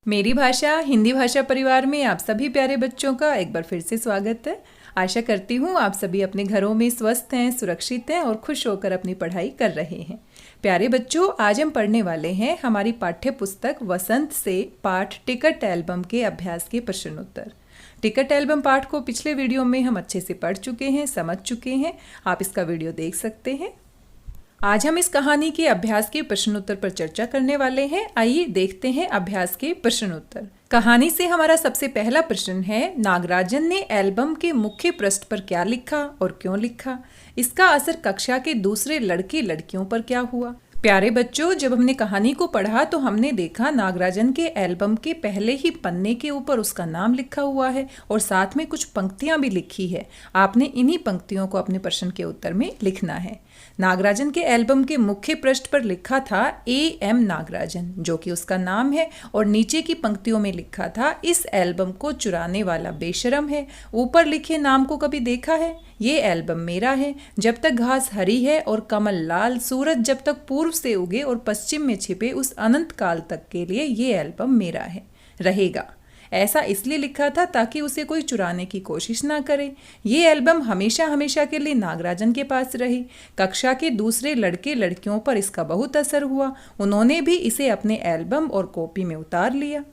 मेरी भाषा हिंदी भाषा परिवार में आप सभी प्यारे बच्चों का एक बार फिर से स्वागत है। आशा करती हूँ आप सभी अपने घरों में स्वस्थ हैं, सुरक्षित हैं और खुश होकर अपनी पढ़ाई कर रहे हैं। प्यारे बच्चों, आज हम पढ़ने वाले हैं हमारी पाठ्य पुस्तक वसंत से पाठ टिकट एल्बम के अभ्यास के प्रश्नोत्तर। टिकट एल्बम पाठ को पिछले वीडियो में हम अच्छे से पढ़ चुके हैं, समझ चुके हैं। आप इसका वीडियो देख सकते हैं। आज हम इस कहानी के अभ्यास के प्रश्नोत्तर पर चर्चा करने वाले हैं। आइए देखते हैं अभ्यास के प्रश्नोत्तर। कहानी से हमारा सबसे पहला प्रश्न है, नागराजन ने एल्बम के मुख्य पृष्ठ पर क्या लिखा और क्यों लिखा? इसका असर कक्षा के दूसरे लड़के लड़कियों पर क्या हुआ? प्यारे बच्चों, जब हमने कहानी को पढ़ा तो हमने देखा नागराजन के एल्बम के पहले ही पन्ने के ऊपर उसका नाम लिखा हुआ है और साथ में कुछ पंक्तियां भी लिखी है। आपने इन्हीं पंक्तियों को अपने प्रश्न के उत्तर में लिखना है। नागराजन के एल्बम के मुख्य पृष्ठ पर लिखा था A.M. नागराजन, जो कि उसका नाम है, और नीचे की पंक्तियों में लिखा था इस एल्बम को चुराने वाला बेशरम है। ऊपर लिखे नाम को कभी देखा है? ये एल्बम मेरा है। जब तक घास हरी है और कमल लाल, सूरज जब तक पूर्व से उगे और पश्चिम में छिपे, उस अनंत काल तक के लिए ये एल्बम मेरा है, रहेगा। ऐसा इसलिए लिखा था ताकि उसे कोई चुराने की कोशिश ना करे। ये एल्बम हमेशा हमेशा के लिए नागराजन के पास रही। कक्षा के दूसरे लड़के लड़कियों पर इसका बहुत असर हुआ। उन्होंने भी इसे अपने एल्बम और कॉपी में उतार लिया।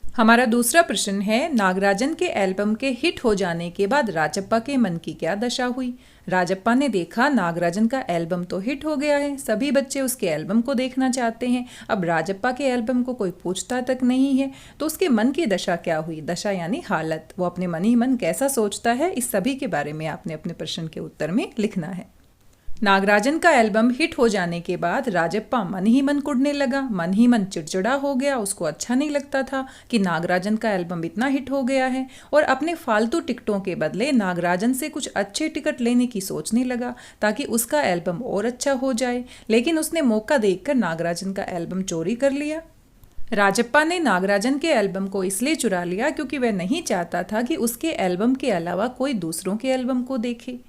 हमारा दूसरा प्रश्न है, नागराजन के एल्बम के हिट हो जाने के बाद राजप्पा के मन की क्या दशा हुई? राजप्पा ने देखा नागराजन का एल्बम तो हिट हो गया है, सभी बच्चे उसके एल्बम को देखना चाहते हैं। अब राजप्पा के एल्बम को कोई पूछता तक नहीं है, तो उसके मन की दशा क्या हुई? दशा यानी हालत। वो अपने मन ही मन कैसा सोचता है, इस सभी के बारे में आपने अपने प्रश्न के उत्तर में लिखना है। नागराजन का एल्बम हिट हो जाने के बाद राजप्पा मन ही मन कुढ़ने लगा, मन ही मन चिड़चिड़ा हो गया। उसको अच्छा नहीं लगता था कि नागराजन का एल्बम इतना हिट हो गया है, और अपने फालतू टिकटों के बदले नागराजन से कुछ अच्छे टिकट लेने की सोचने लगा ताकि उसका एल्बम और अच्छा हो जाए। लेकिन उसने मौका देखकर नागराजन का एल्बम चोरी कर लिया। राजप्पा ने नागराजन के एल्बम को इसलिए चुरा लिया क्योंकि वह नहीं चाहता था कि उसके एल्बम के अलावा कोई दूसरों के एल्बम को देखे।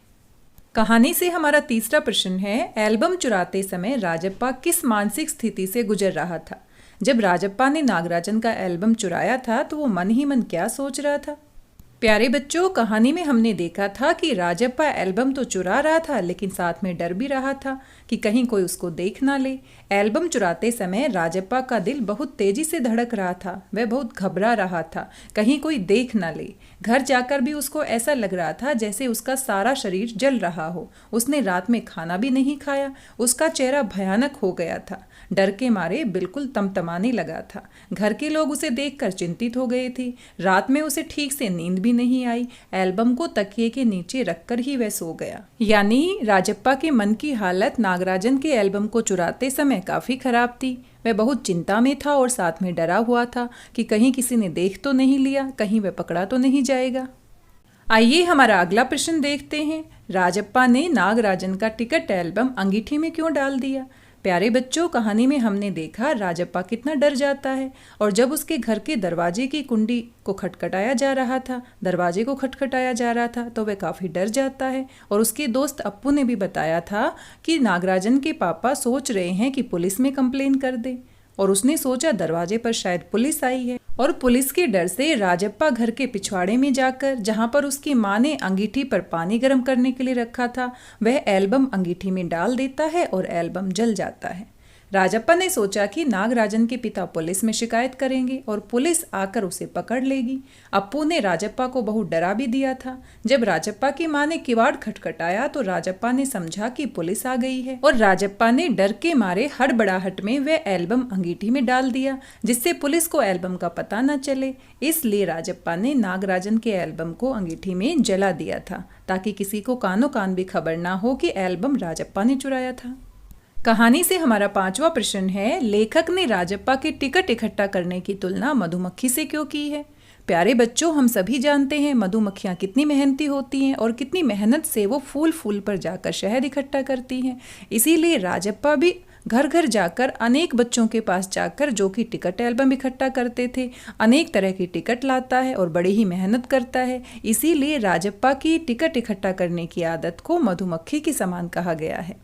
कहानी से हमारा तीसरा प्रश्न है, एल्बम चुराते समय राजप्पा किस मानसिक स्थिति से गुजर रहा था? जब राजप्पा ने नागराजन का एल्बम चुराया था तो वो मन ही मन क्या सोच रहा था? प्यारे बच्चों, कहानी में हमने देखा था कि राजप्पा एल्बम तो चुरा रहा था, लेकिन साथ में डर भी रहा था कि कहीं कोई उसको देख ना ले। एल्बम चुराते समय राजप्पा का दिल बहुत तेजी से धड़क रहा था। वह बहुत घबरा रहा था, कहीं कोई देख ना ले। घर जाकर भी उसको ऐसा लग रहा था जैसे उसका सारा शरीर जल रहा हो। उसने रात में खाना भी नहीं खाया। उसका चेहरा भयानक हो गया था, डर के मारे बिल्कुल तमतमाने लगा था। घर के लोग उसे देखकर चिंतित हो गए थे। रात में उसे ठीक से नींद भी नहीं आई। एल्बम को तकिए के नीचे रखकर ही वह सो गया। यानी राजप्पा के मन की हालत नागराजन के एल्बम को चुराते समय काफी खराब थी। वह बहुत चिंता में था और साथ में डरा हुआ था कि कहीं किसी ने देख तो नहीं लिया, कहीं वह पकड़ा तो नहीं जाएगा। आइए हमारा अगला प्रश्न देखते हैं, राजप्पा ने नागराजन का टिकट एल्बम अंगीठी में क्यों डाल दिया? प्यारे बच्चों, कहानी में हमने देखा राजप्पा कितना डर जाता है, और जब उसके घर के दरवाजे की कुंडी को खटखटाया जा रहा था, तो वह काफ़ी डर जाता है। और उसके दोस्त अप्पू ने भी बताया था कि नागराजन के पापा सोच रहे हैं कि पुलिस में कंप्लेन कर दे, और उसने सोचा दरवाजे पर शायद पुलिस आई है, और पुलिस के डर से राजप्पा घर के पिछवाड़े में जाकर, जहां पर उसकी माँ ने अंगीठी पर पानी गर्म करने के लिए रखा था, वह एल्बम अंगीठी में डाल देता है और एल्बम जल जाता है। राजप्पा ने सोचा कि नागराजन के पिता पुलिस में शिकायत करेंगे और पुलिस आकर उसे पकड़ लेगी। अप्पू ने राजप्पा को बहुत डरा भी दिया था। जब राजप्पा की माँ ने किवाड़ खटखटाया तो राजप्पा ने समझा कि पुलिस आ गई है, और राजप्पा ने डर के मारे हड़बड़ाहट में वह एल्बम अंगीठी में डाल दिया, जिससे पुलिस को एल्बम का पता न चले। इसलिए राजप्पा ने नागराजन के एल्बम को अंगीठी में जला दिया था, ताकि किसी को कानो कान भी खबर ना हो कि एल्बम राजप्पा ने चुराया था। कहानी से हमारा पांचवा प्रश्न है, लेखक ने राजप्पा के टिकट इकट्ठा करने की तुलना मधुमक्खी से क्यों की है? प्यारे बच्चों, हम सभी जानते हैं मधुमक्खियाँ कितनी मेहनती होती हैं और कितनी मेहनत से वो फूल फूल पर जाकर शहद इकट्ठा करती हैं। इसीलिए राजप्पा भी घर घर जाकर अनेक बच्चों के पास जाकर, जो कि टिकट एल्बम इकट्ठा करते थे, अनेक तरह की टिकट लाता है और बड़ी ही मेहनत करता है। इसीलिए राजप्पा की टिकट इकट्ठा करने की आदत को मधुमक्खी के समान कहा गया है।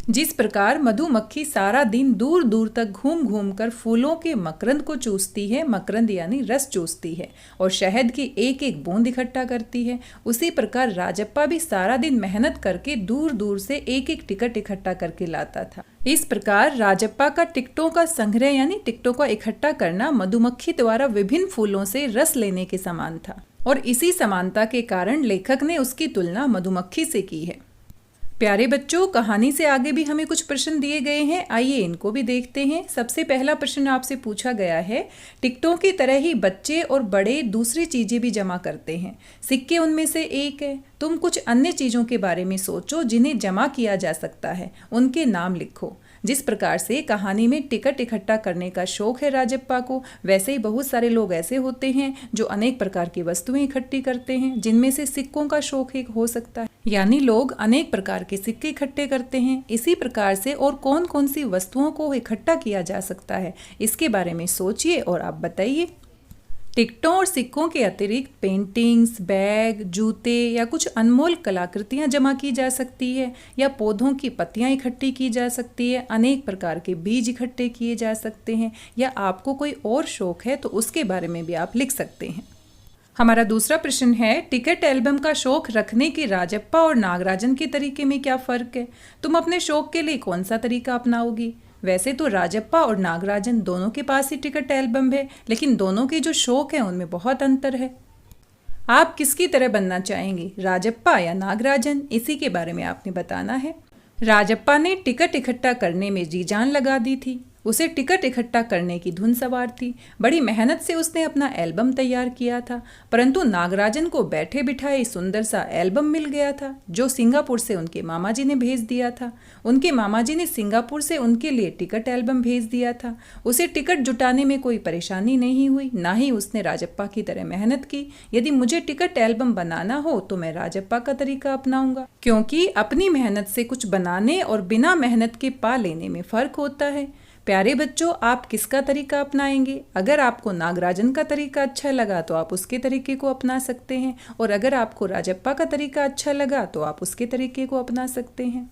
जिस प्रकार मधुमक्खी सारा दिन दूर दूर तक घूम घूम कर फूलों के मकरंद को चूसती है, मकरंद यानी रस चूसती है, और शहद की एक एक बूंद इकट्ठा करती है, उसी प्रकार राजप्पा भी सारा दिन मेहनत करके दूर दूर से एक एक टिकट इकट्ठा करके लाता था। इस प्रकार राजप्पा का टिकटों का संग्रह यानी टिकटों का इकट्ठा करना मधुमक्खी द्वारा विभिन्न फूलों से रस लेने के समान था, और इसी समानता के कारण लेखक ने उसकी तुलना मधुमक्खी से की है। प्यारे बच्चों, कहानी से आगे भी हमें कुछ प्रश्न दिए गए हैं, आइए इनको भी देखते हैं। सबसे पहला प्रश्न आपसे पूछा गया है, टिकटों की तरह ही बच्चे और बड़े दूसरी चीजें भी जमा करते हैं, सिक्के उनमें से एक है। तुम कुछ अन्य चीजों के बारे में सोचो जिन्हें जमा किया जा सकता है, उनके नाम लिखो। जिस प्रकार से कहानी में टिकट इकट्ठा करने का शौक है राजप्पा को, वैसे ही बहुत सारे लोग ऐसे होते हैं जो अनेक प्रकार की वस्तुएं इकट्ठी करते हैं, जिनमें से सिक्कों का शौक एक हो सकता है, यानी लोग अनेक प्रकार के सिक्के इकट्ठे करते हैं। इसी प्रकार से और कौन कौन सी वस्तुओं को इकट्ठा किया जा सकता है, इसके बारे में सोचिए और आप बताइए। टिकटों और सिक्कों के अतिरिक्त पेंटिंग्स, बैग, जूते या कुछ अनमोल कलाकृतियां जमा की जा सकती है, या पौधों की पत्तियां इकट्ठी की जा सकती है, अनेक प्रकार के बीज इकट्ठे किए जा सकते हैं, या आपको कोई और शौक है तो उसके बारे में भी आप लिख सकते हैं। हमारा दूसरा प्रश्न है, टिकट एल्बम का शौक रखने के राजप्पा और नागराजन के तरीके में क्या फर्क है? तुम अपने शौक के लिए कौन सा तरीका अपनाओगी? वैसे तो राजप्पा और नागराजन दोनों के पास ही टिकट एल्बम है, लेकिन दोनों के जो शौक है उनमें बहुत अंतर है। आप किसकी तरह बनना चाहेंगे, राजप्पा या नागराजन? इसी के बारे में आपने बताना है। राजप्पा ने टिकट इकट्ठा करने में जी जान लगा दी थी, उसे टिकट इकट्ठा करने की धुन सवार थी, बड़ी मेहनत से उसने अपना एल्बम तैयार किया था। परंतु नागराजन को बैठे बिठाए सुंदर सा एल्बम मिल गया था, जो सिंगापुर से उनके मामा जी ने भेज दिया था। उनके मामा जी ने सिंगापुर से उनके लिए टिकट एल्बम भेज दिया था। उसे टिकट जुटाने में कोई परेशानी नहीं हुई, ना ही उसने राजप्पा की तरह मेहनत की। यदि मुझे टिकट एल्बम बनाना हो तो मैं राजप्पा का तरीका अपनाऊंगा, क्योंकि अपनी मेहनत से कुछ बनाने और बिना मेहनत के पा लेने में फर्क होता है। प्यारे बच्चों, आप किसका तरीका अपनाएंगे? अगर आपको नागराजन का तरीका अच्छा लगा तो आप उसके तरीके को अपना सकते हैं, और अगर आपको राजप्पा का तरीका अच्छा लगा तो आप उसके तरीके को अपना सकते हैं।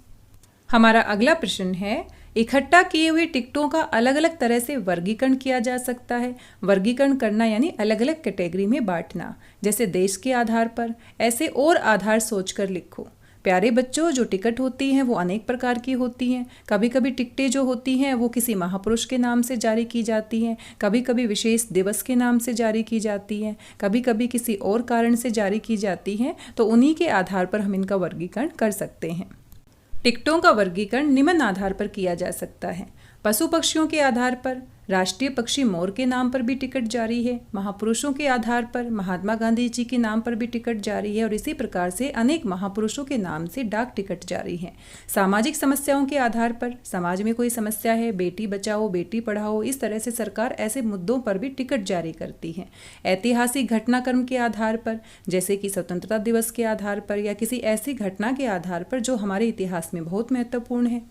हमारा अगला प्रश्न है, इकट्ठा किए हुए टिकटों का अलग अलग तरह से वर्गीकरण किया जा सकता है। वर्गीकरण करना यानी अलग अलग कैटेगरी में बांटना, जैसे देश के आधार पर। ऐसे और आधार सोचकर लिखो। प्यारे बच्चों, जो टिकट होती हैं वो अनेक प्रकार की होती हैं। कभी कभी टिकटें जो होती हैं वो किसी महापुरुष के नाम से जारी की जाती हैं, कभी कभी विशेष दिवस के नाम से जारी की जाती हैं, कभी कभी किसी और कारण से जारी की जाती हैं। तो उन्हीं के आधार पर हम इनका वर्गीकरण कर सकते हैं। टिकटों का वर्गीकरण निम्न आधार पर किया जा सकता है। पशु पक्षियों के आधार पर राष्ट्रीय पक्षी मोर के नाम पर भी टिकट जारी है। महापुरुषों के आधार पर महात्मा गांधी जी के नाम पर भी टिकट जारी है, और इसी प्रकार से अनेक महापुरुषों के नाम से डाक टिकट जारी है। सामाजिक समस्याओं के आधार पर, समाज में कोई समस्या है, बेटी बचाओ बेटी पढ़ाओ, इस तरह से सरकार ऐसे मुद्दों पर भी टिकट जारी करती है। ऐतिहासिक घटनाक्रम के आधार पर, जैसे कि स्वतंत्रता दिवस के आधार पर, या किसी ऐसी घटना के आधार पर जो हमारे इतिहास में बहुत महत्वपूर्ण है।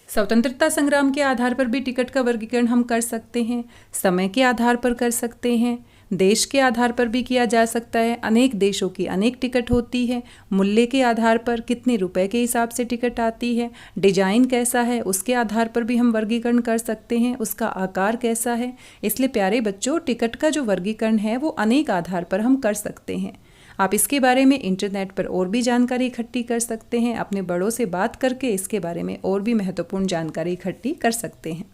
स्वतंत्रता संग्राम के आधार पर भी टिकट का वर्गीकरण हम कर सकते हैं। समय के आधार पर कर सकते हैं, देश के आधार पर भी किया जा सकता है। अनेक देशों की अनेक टिकट होती है। मूल्य के आधार पर, कितने रुपए के हिसाब से टिकट आती है, डिजाइन कैसा है, उसके आधार पर भी हम वर्गीकरण कर सकते हैं, उसका आकार कैसा है। इसलिए प्यारे बच्चों, टिकट का जो वर्गीकरण है वो अनेक आधार पर हम कर सकते हैं। आप इसके बारे में इंटरनेट पर और भी जानकारी इकट्ठी कर सकते हैं। अपने बड़ों से बात करके इसके बारे में और भी महत्वपूर्ण जानकारी इकट्ठी कर सकते हैं।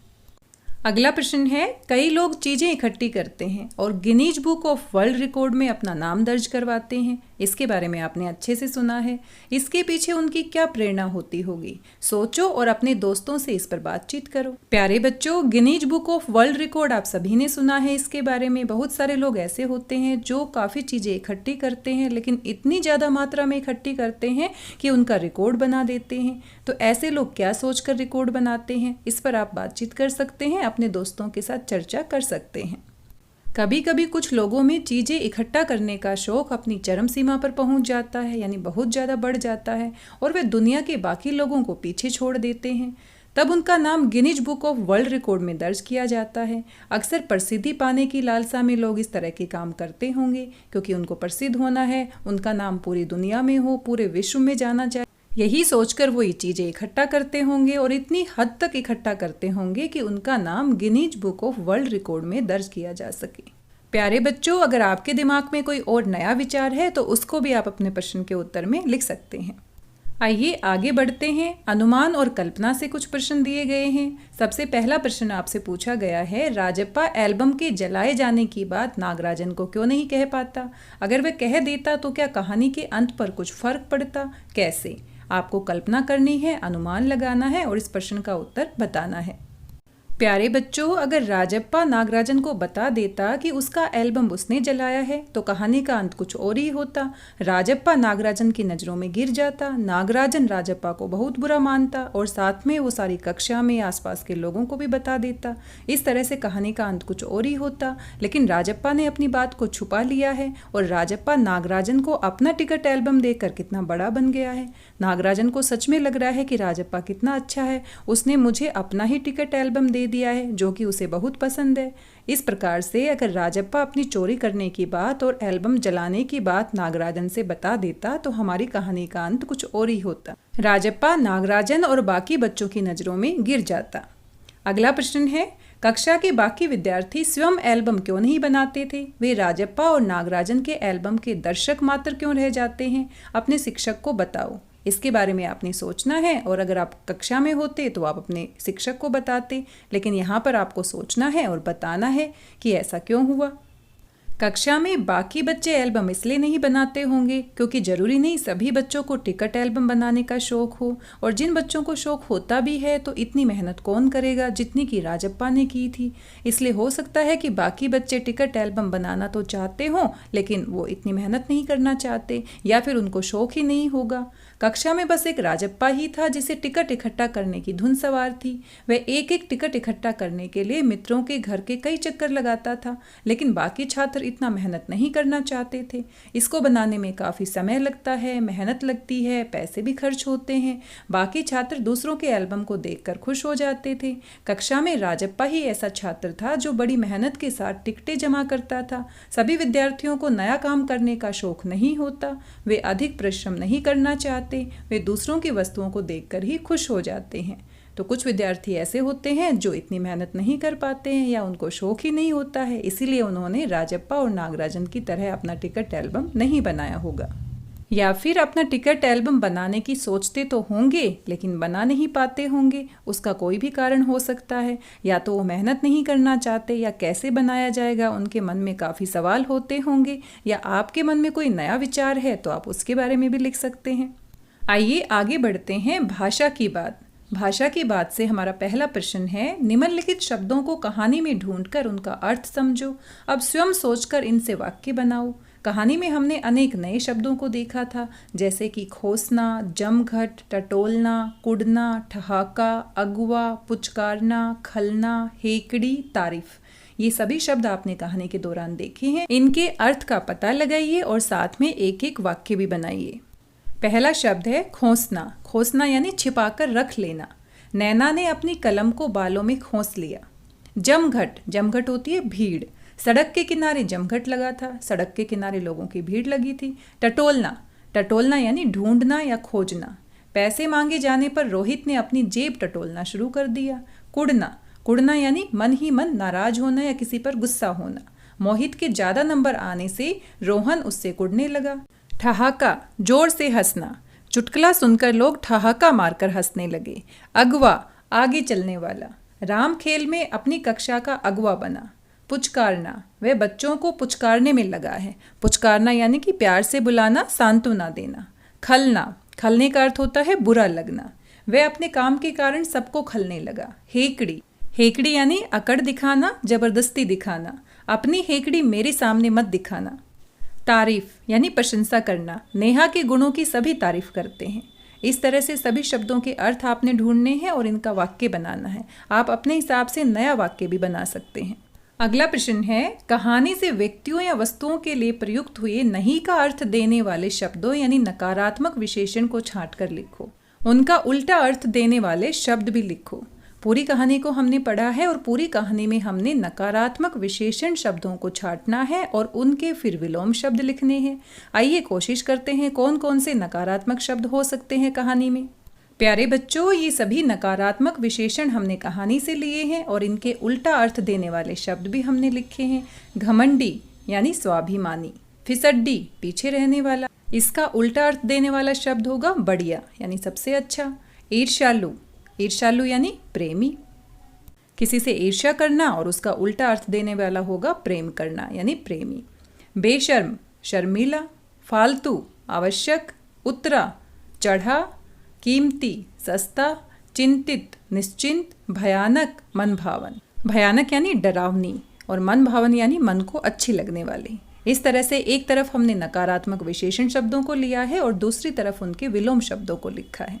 अगला प्रश्न है, कई लोग चीज़ें इकट्ठी करते हैं और Guinness book of world record में अपना नाम दर्ज करवाते हैं। इसके बारे में आपने अच्छे से सुना है। इसके पीछे उनकी क्या प्रेरणा होती होगी? सोचो और अपने दोस्तों से इस पर बातचीत करो। प्यारे बच्चों, Guinness book of world record आप सभी ने सुना है। इसके बारे में बहुत सारे लोग ऐसे होते हैं जो काफ़ी चीज़ें इकट्ठी करते हैं, लेकिन इतनी ज़्यादा मात्रा में इकट्ठी करते हैं कि उनका रिकॉर्ड बना देते हैं। तो ऐसे लोग क्या सोचकर रिकॉर्ड बनाते हैं, इस पर आप बातचीत कर सकते हैं, अपने दोस्तों के साथ चर्चा कर सकते हैं। कभी कभी कुछ लोगों में चीज़ें इकट्ठा करने का शौक अपनी चरम सीमा पर पहुंच जाता है, यानी बहुत ज़्यादा बढ़ जाता है, और वे दुनिया के बाकी लोगों को पीछे छोड़ देते हैं। तब उनका नाम Guinness book of world record में दर्ज किया जाता है। अक्सर प्रसिद्धि पाने की लालसा में लोग इस तरह के काम करते होंगे, क्योंकि उनको प्रसिद्ध होना है, उनका नाम पूरी दुनिया में हो, पूरे विश्व में जाना जाए। यही सोचकर वो ये चीज़ें इकट्ठा करते होंगे और इतनी हद तक इकट्ठा करते होंगे कि उनका नाम Guinness book of world record में दर्ज किया जा सके। प्यारे बच्चों, अगर आपके दिमाग में कोई और नया विचार है तो उसको भी आप अपने प्रश्न के उत्तर में लिख सकते हैं। आइए आगे बढ़ते हैं। अनुमान और कल्पना से कुछ प्रश्न दिए गए हैं। सबसे पहला प्रश्न आपसे पूछा गया है, राजप्पा एल्बम के जलाए जाने की बात नागराजन को क्यों नहीं कह पाता? अगर वह कह देता तो क्या कहानी के अंत पर कुछ फर्क पड़ता? कैसे? आपको कल्पना करनी है, अनुमान लगाना है और इस प्रश्न का उत्तर बताना है। प्यारे बच्चों, अगर राजप्पा नागराजन को बता देता कि उसका एल्बम उसने जलाया है तो कहानी का अंत कुछ और ही होता। राजप्पा नागराजन की नज़रों में गिर जाता, नागराजन राजप्पा को बहुत बुरा मानता और साथ में वो सारी कक्षा में आसपास के लोगों को भी बता देता। इस तरह से कहानी का अंत कुछ और ही होता। लेकिन राजप्पा ने अपनी बात को छुपा लिया है और राजप्पा नागराजन को अपना टिकट एल्बम देकर कितना बड़ा बन गया है। नागराजन को सच में लग रहा है कि राजप्पा कितना अच्छा है, उसने मुझे अपना ही टिकट एल्बम दे दिया है जो कि उसे बहुत पसंद है। इस प्रकार से अगर राजप्पा अपनी चोरी करने की बात और एल्बम जलाने की बात नागराजन से बता देता तो हमारी कहानी का अंत कुछ और ही होता। राजप्पा नागराजन और बाकी बच्चों की नज़रों में गिर जाता। अगला प्रश्न है, कक्षा के बाकी विद्यार्थी स्वयं एल्बम क्यों नहीं बनाते थे? वे राजप्पा और नागराजन के एल्बम के दर्शक मात्र क्यों रह जाते हैं? अपने शिक्षक को बताओ। इसके बारे में आपने सोचना है और अगर आप कक्षा में होते तो आप अपने शिक्षक को बताते, लेकिन यहाँ पर आपको सोचना है और बताना है कि ऐसा क्यों हुआ। कक्षा में बाकी बच्चे एल्बम इसलिए नहीं बनाते होंगे क्योंकि ज़रूरी नहीं सभी बच्चों को टिकट एल्बम बनाने का शौक़ हो, और जिन बच्चों को शौक़ होता भी है तो इतनी मेहनत कौन करेगा जितनी कि राजप्पा ने की थी। इसलिए हो सकता है कि बाकी बच्चे टिकट एल्बम बनाना तो चाहते हों लेकिन वो इतनी मेहनत नहीं करना चाहते या फिर उनको शौक़ ही नहीं होगा। कक्षा में बस एक राजप्पा ही था जिसे टिकट इकट्ठा करने की धुन सवार थी। वह एक एक टिकट इकट्ठा करने के लिए मित्रों के घर के कई चक्कर लगाता था, लेकिन बाकी छात्र इतना मेहनत नहीं करना चाहते थे। इसको बनाने में काफ़ी समय लगता है, मेहनत लगती है, पैसे भी खर्च होते हैं। बाकी छात्र दूसरों के एल्बम को देखकर खुश हो जाते थे। कक्षा में राजप्पा ही ऐसा छात्र था जो बड़ी मेहनत के साथ टिकटें जमा करता था। सभी विद्यार्थियों को नया काम करने का शौक़ नहीं होता, वे अधिक परिश्रम नहीं करना चाहते, वे दूसरों की वस्तुओं को देखकर ही खुश हो जाते हैं। तो कुछ विद्यार्थी ऐसे होते हैं जो इतनी मेहनत नहीं कर पाते हैं या उनको शौक ही नहीं होता है, इसीलिए उन्होंने राजप्पा और नागराजन की तरह अपना टिकट एल्बम नहीं बनाया होगा। या फिर अपना टिकट एल्बम बनाने की सोचते तो होंगे लेकिन बना नहीं पाते होंगे। उसका कोई भी कारण हो सकता है, या तो वो मेहनत नहीं करना चाहते या कैसे बनाया जाएगा उनके मन में काफ़ी सवाल होते होंगे, या आपके मन में कोई नया विचार है तो आप उसके बारे में भी लिख सकते हैं। आइए आगे बढ़ते हैं। भाषा की बात। भाषा की बात से हमारा पहला प्रश्न है, निम्नलिखित शब्दों को कहानी में ढूंढकर उनका अर्थ समझो। अब स्वयं सोचकर इनसे वाक्य बनाओ। कहानी में हमने अनेक नए शब्दों को देखा था, जैसे कि खोसना, जमघट, टटोलना, कुड़ना, ठहाका, अगवा, पुचकारना, खलना, हेकड़ी, तारीफ। ये सभी शब्द आपने कहानी के दौरान देखे हैं। इनके अर्थ का पता लगाइए और साथ में एक एक वाक्य भी बनाइए। पहला शब्द है खोसना। खोसना यानी छिपाकर रख लेना। नैना ने अपनी कलम को बालों में खोस लिया। जमघट, जमघट होती है भीड़। सड़क के किनारे जमघट लगा था, सड़क के किनारे लोगों की भीड़ लगी थी। टटोलना, टटोलना यानी ढूंढना या खोजना। पैसे मांगे जाने पर रोहित ने अपनी जेब टटोलना शुरू कर दिया। कुड़ना, कुड़ना यानी मन ही मन नाराज होना या किसी पर गुस्सा होना। मोहित के ज़्यादा नंबर आने से रोहन उससे कुड़ने लगा। ठहाका, जोर से हंसना। चुटकुला सुनकर लोग ठहाका मारकर हंसने लगे। अगवा, आगे चलने वाला। राम खेल में अपनी कक्षा का अगवा बना। पुचकारना, वह बच्चों को पुचकारने में लगा है। पुचकारना यानी कि प्यार से बुलाना, सांत्वना देना। खलना, खलने का अर्थ होता है बुरा लगना। वह अपने काम के कारण सबको खलने लगा। हेकड़ी, हेकड़ी यानी अकड़ दिखाना, जबरदस्ती दिखाना। अपनी हेकड़ी मेरे सामने मत दिखाना। तारीफ यानी प्रशंसा करना। नेहा के गुणों की सभी तारीफ करते हैं। इस तरह से सभी शब्दों के अर्थ आपने ढूंढने हैं और इनका वाक्य बनाना है। आप अपने हिसाब से नया वाक्य भी बना सकते हैं। अगला प्रश्न है, कहानी से व्यक्तियों या वस्तुओं के लिए प्रयुक्त हुए नहीं का अर्थ देने वाले शब्दों यानी नकारात्मक विशेषण को छांट कर लिखो। उनका उल्टा अर्थ देने वाले शब्द भी लिखो। पूरी कहानी को हमने पढ़ा है और पूरी कहानी में हमने नकारात्मक विशेषण शब्दों को छांटना है और उनके फिर विलोम शब्द लिखने हैं। आइए कोशिश करते हैं कौन कौन से नकारात्मक शब्द हो सकते हैं कहानी में। प्यारे बच्चों, ये सभी नकारात्मक विशेषण हमने कहानी से लिए हैं और इनके उल्टा अर्थ देने वाले शब्द भी हमने लिखे हैं। घमंडी यानी स्वाभिमानी, फिसड्डी पीछे रहने वाला, इसका उल्टा अर्थ देने वाला शब्द होगा बढ़िया यानी सबसे अच्छा। ईर्ष्यालु, ईर्ष्यालु यानी प्रेमी, किसी से ईर्ष्या करना और उसका उल्टा अर्थ देने वाला होगा प्रेम करना यानी प्रेमी। बेशर्म, शर्मीला। फालतू, आवश्यक। उतरा, चढ़ा। कीमती, सस्ता। चिंतित, निश्चिंत। भयानक, मनभावन। भयानक यानी डरावनी और मनभावन यानी मन को अच्छी लगने वाली। इस तरह से एक तरफ हमने नकारात्मक विशेषण शब्दों को लिया है और दूसरी तरफ उनके विलोम शब्दों को लिखा है।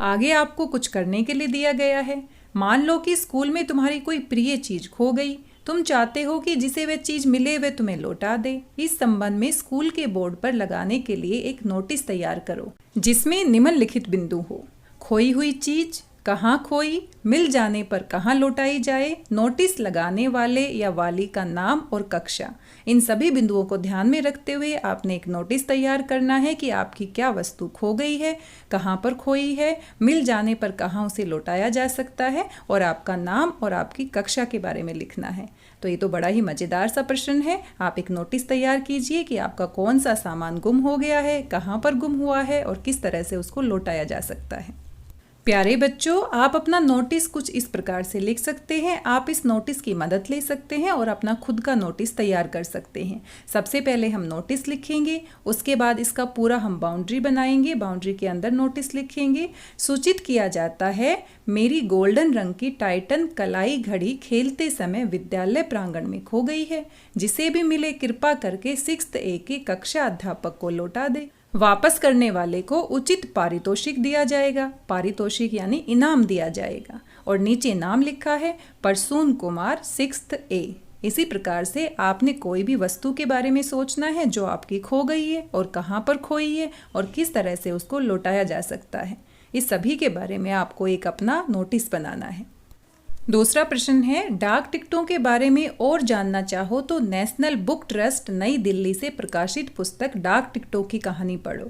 आगे आपको कुछ करने के लिए दिया गया है। मान लो कि स्कूल में तुम्हारी कोई प्रिय चीज खो गई। तुम चाहते हो कि जिसे वह चीज मिले वह तुम्हें लौटा दे। इस संबंध में स्कूल के बोर्ड पर लगाने के लिए एक नोटिस तैयार करो जिसमें निम्नलिखित बिंदु हो। खोई हुई चीज, कहाँ खोई, मिल जाने पर कहाँ लौटाई जाए, नोटिस लगाने वाले या वाली का नाम और कक्षा। इन सभी बिंदुओं को ध्यान में रखते हुए आपने एक नोटिस तैयार करना है कि आपकी क्या वस्तु खो गई है, कहाँ पर खोई है, मिल जाने पर कहाँ उसे लौटाया जा सकता है और आपका नाम और आपकी कक्षा के बारे में लिखना है। तो ये तो बड़ा ही मज़ेदार सा प्रश्न है। आप एक नोटिस तैयार कीजिए कि आपका कौन सा सामान गुम हो गया है, कहाँ पर गुम हुआ है और किस तरह से उसको लौटाया जा सकता है। प्यारे बच्चों, आप अपना नोटिस कुछ इस प्रकार से लिख सकते हैं। आप इस नोटिस की मदद ले सकते हैं और अपना खुद का नोटिस तैयार कर सकते हैं। सबसे पहले हम नोटिस लिखेंगे, उसके बाद इसका पूरा हम बाउंड्री बनाएंगे, बाउंड्री के अंदर नोटिस लिखेंगे। सूचित किया जाता है, मेरी गोल्डन रंग की टाइटन कलाई घड़ी खेलते समय विद्यालय प्रांगण में खो गई है। जिसे भी मिले कृपा करके 6th A के कक्षा अध्यापक को लौटा दे। वापस करने वाले को उचित पारितोषिक दिया जाएगा। पारितोषिक यानी इनाम दिया जाएगा। और नीचे नाम लिखा है परसून कुमार 6th A। इसी प्रकार से आपने कोई भी वस्तु के बारे में सोचना है जो आपकी खो गई है और कहाँ पर खोई है और किस तरह से उसको लौटाया जा सकता है। इस सभी के बारे में आपको एक अपना नोटिस बनाना है। दूसरा प्रश्न है, डाक टिकटों के बारे में और जानना चाहो तो नेशनल बुक ट्रस्ट नई दिल्ली से प्रकाशित पुस्तक डाक टिकटों की कहानी पढ़ो।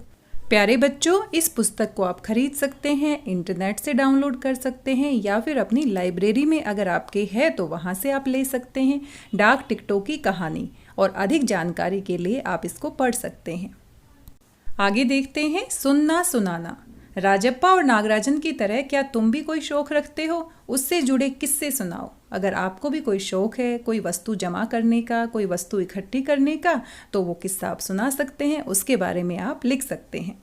प्यारे बच्चों, इस पुस्तक को आप खरीद सकते हैं, इंटरनेट से डाउनलोड कर सकते हैं या फिर अपनी लाइब्रेरी में अगर आपके है तो वहाँ से आप ले सकते हैं। डाक टिकटों की कहानी और अधिक जानकारी के लिए आप इसको पढ़ सकते हैं। आगे देखते हैं, सुनना सुनाना। राजप्पा और नागराजन की तरह क्या तुम भी कोई शौक रखते हो? उससे जुड़े किस्से सुनाओ। अगर आपको भी कोई शौक है, कोई वस्तु जमा करने का, कोई वस्तु इकट्ठी करने का, तो वो किस्सा आप सुना सकते हैं, उसके बारे में आप लिख सकते हैं।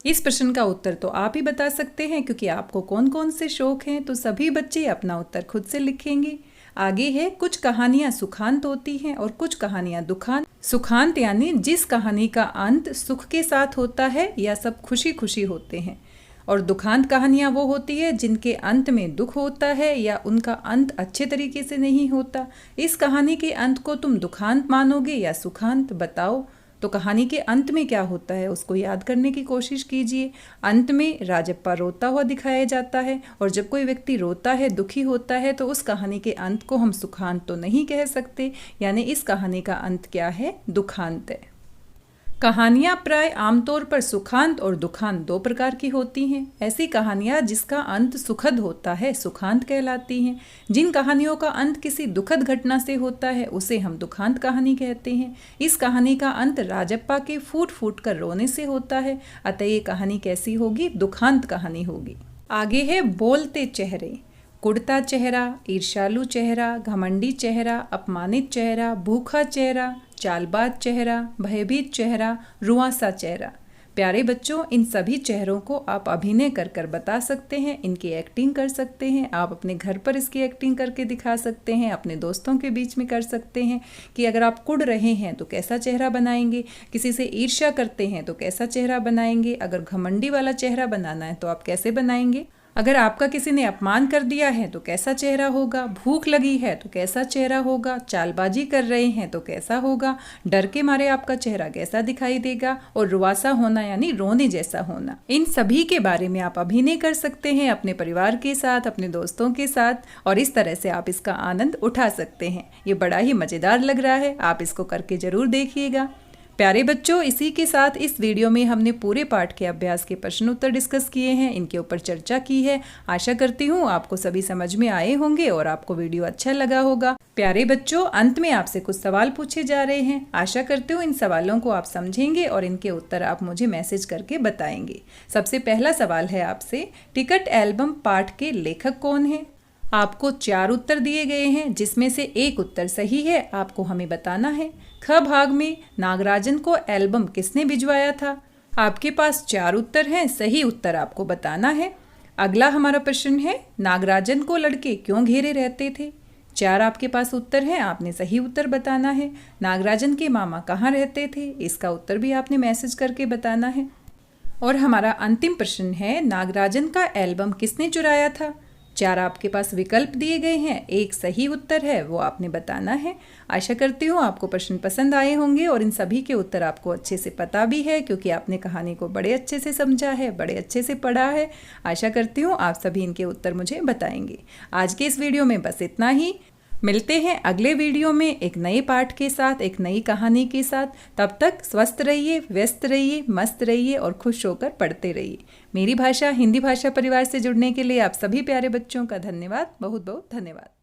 इस प्रश्न का उत्तर तो आप ही बता सकते हैं क्योंकि आपको कौन कौन से शौक हैं, तो सभी बच्चे अपना उत्तर खुद से लिखेंगे। आगे है, कुछ कहानियां सुखांत होती हैं और कुछ कहानियां दुखांत। सुखांत यानी जिस कहानी का अंत सुख के साथ होता है या सब खुशी खुशी होते हैं, और दुखांत कहानियाँ वो होती है जिनके अंत में दुख होता है या उनका अंत अच्छे तरीके से नहीं होता। इस कहानी के अंत को तुम दुखांत मानोगे या सुखांत, बताओ। तो कहानी के अंत में क्या होता है उसको याद करने की कोशिश कीजिए। अंत में राजप्पा रोता हुआ दिखाया जाता है और जब कोई व्यक्ति रोता है, दुखी होता है, तो उस कहानी के अंत को हम सुखांत तो नहीं कह सकते, यानी इस कहानी का अंत क्या है, दुखांत है। कहानियाँ प्राय आमतौर पर सुखांत और दुखांत दो प्रकार की होती हैं। ऐसी कहानियाँ जिसका अंत सुखद होता है सुखांत कहलाती हैं। जिन कहानियों का अंत किसी दुखद घटना से होता है उसे हम दुखांत कहानी कहते हैं। इस कहानी का अंत राजप्पा के फूट फूट कर रोने से होता है, अतः ये कहानी कैसी होगी, दुखांत कहानी होगी। आगे है बोलते चेहरे। कुड़ता चेहरा, ईर्ष्यालु चेहरा, घमंडी चेहरा, अपमानित चेहरा, भूखा चेहरा, चालबाज चेहरा, भयभीत चेहरा, रुआंसा चेहरा। प्यारे बच्चों, इन सभी चेहरों को आप अभिनय कर कर बता सकते हैं, इनकी एक्टिंग कर सकते हैं। आप अपने घर पर इसकी एक्टिंग करके दिखा सकते हैं, अपने दोस्तों के बीच में कर सकते हैं कि अगर आप कुड़ रहे हैं तो कैसा चेहरा बनाएंगे, किसी से ईर्ष्या करते हैं तो कैसा चेहरा बनाएंगे, अगर घमंडी वाला चेहरा बनाना है तो आप कैसे बनाएंगे। अगर आपका किसी ने अपमान कर दिया है तो कैसा चेहरा होगा, भूख लगी है तो कैसा चेहरा होगा, चालबाजी कर रहे हैं तो कैसा होगा, डर के मारे आपका चेहरा कैसा दिखाई देगा, और रुआसा होना यानी रोने जैसा होना, इन सभी के बारे में आप अभिनय कर सकते हैं अपने परिवार के साथ, अपने दोस्तों के साथ, और इस तरह से आप इसका आनंद उठा सकते हैं। ये बड़ा ही मज़ेदार लग रहा है, आप इसको करके ज़रूर देखिएगा। प्यारे बच्चों, इसी के साथ इस वीडियो में हमने पूरे पाठ के अभ्यास के प्रश्न उत्तर डिस्कस किए हैं, इनके ऊपर चर्चा की है। आशा करती हूँ आपको सभी समझ में आए होंगे और आपको वीडियो अच्छा लगा होगा। प्यारे बच्चों, अंत में आपसे कुछ सवाल पूछे जा रहे हैं। आशा करती हूँ इन सवालों को आप समझेंगे और इनके उत्तर आप मुझे मैसेज करके बताएंगे। सबसे पहला सवाल है आपसे, टिकट एल्बम पाठ के लेखक कौन है? आपको 4 उत्तर दिए गए हैं, जिसमें से एक उत्तर सही है, आपको हमें बताना है। ख भाग में नागराजन को एल्बम किसने भिजवाया था? आपके पास 4 उत्तर हैं, सही उत्तर आपको बताना है। अगला हमारा प्रश्न है, नागराजन को लड़के क्यों घेरे रहते थे? 4 आपके पास उत्तर हैं, आपने सही उत्तर बताना है। नागराजन के मामा कहाँ रहते थे? इसका उत्तर भी आपने मैसेज करके बताना है। और हमारा अंतिम प्रश्न है, नागराजन का एल्बम किसने चुराया था? 4 आपके पास विकल्प दिए गए हैं, एक सही उत्तर है, वो आपने बताना है। आशा करती हूँ आपको प्रश्न पसंद आए होंगे और इन सभी के उत्तर आपको अच्छे से पता भी है, क्योंकि आपने कहानी को बड़े अच्छे से समझा है, बड़े अच्छे से पढ़ा है। आशा करती हूँ आप सभी इनके उत्तर मुझे बताएंगे। आज के इस वीडियो में बस इतना ही। मिलते हैं अगले वीडियो में एक नए पाठ के साथ, एक नई कहानी के साथ। तब तक स्वस्थ रहिए, व्यस्त रहिए, मस्त रहिए और खुश होकर पढ़ते रहिए। मेरी भाषा हिंदी भाषा परिवार से जुड़ने के लिए आप सभी प्यारे बच्चों का धन्यवाद, बहुत बहुत धन्यवाद।